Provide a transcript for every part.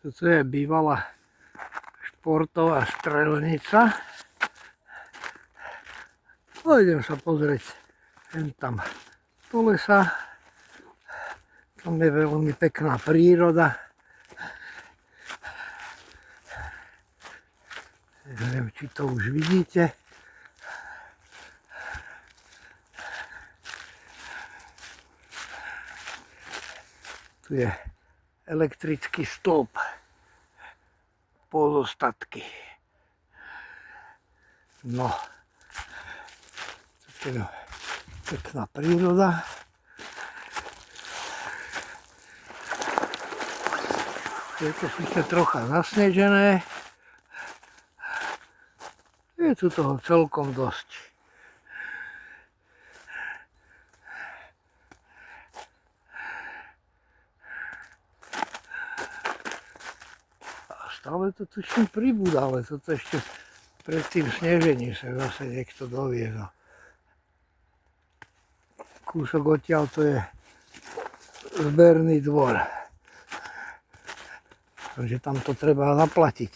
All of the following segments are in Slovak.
Toto je bývalá športová strelnica. Idem sa pozrieť tam do lesa. Tam je veľmi pekná príroda. Neviem, či to už vidíte. Tu je elektrický stĺp. Pozostatky. No. To je pekná príroda. Je to síce trocha zasnežené. Je tu toho celkom dosť. Stále to tuším pribúda, ale toto ešte pred tým snežením sa zase niekto doviezol. Kúsok odtiaľ to je zberný dvor. Takže tam to treba zaplatiť.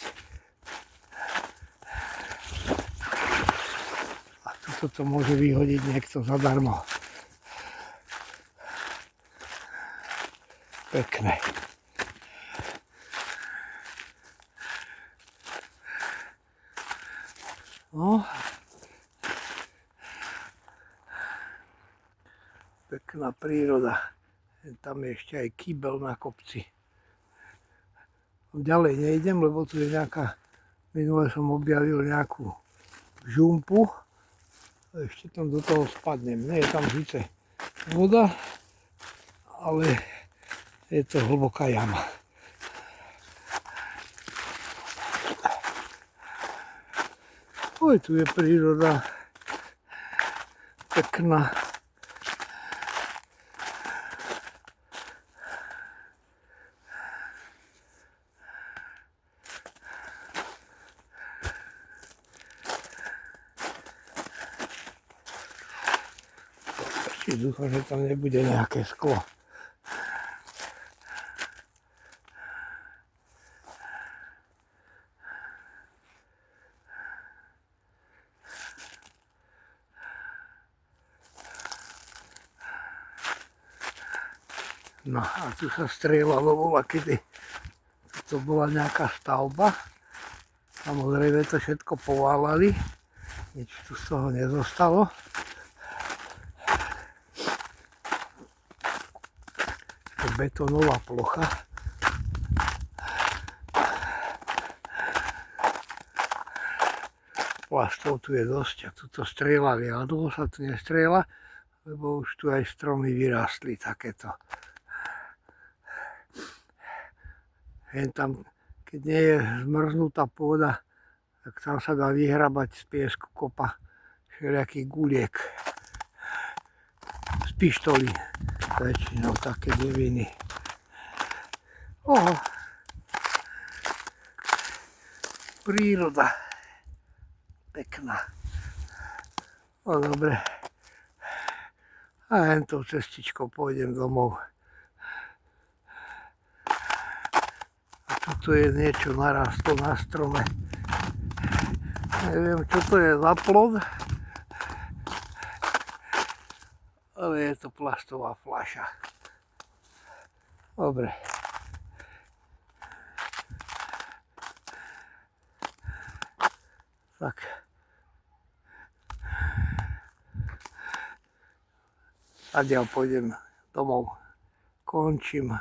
A tuto to môže vyhodiť niekto zadarmo. Pekné. No. Pekná príroda. Tam je ešte aj kýbel na kopci. Ďalej nejdem, lebo tu je nejaká... Minule som objavil nejakú žumpu. Ešte tam do toho spadnem. Nie je tam síce voda, ale je to hlboká jama. Oj, tu je príroda pekná. Ešte dúfam, že tam nebude nejaké sklo. No a tu sa strieľalo bola, kedy to bola nejaká stavba. Samozrejme to všetko poválali, nič tu z toho nezostalo. To je betónová plocha. Plastov tu je dosť a tuto strieľali, ale dlho sa tu nestrieľa, lebo už tu aj stromy vyrástli takéto. Jen tam, keď nie je zmrznutá pôda, tak tam sa dá vyhrabať z piesku kopa všelijakých guliek. Z pištolí väčšinou také deviny. Oho. Príroda. Pekná. No dobre. A jen tou cestičkou pôjdem domov. Tu je niečo narastlo na strome. Neviem, čo to je za plod, ale je to plastová fľaša. Dobre. Tak. Adiaľ pôjdem domov. Končím.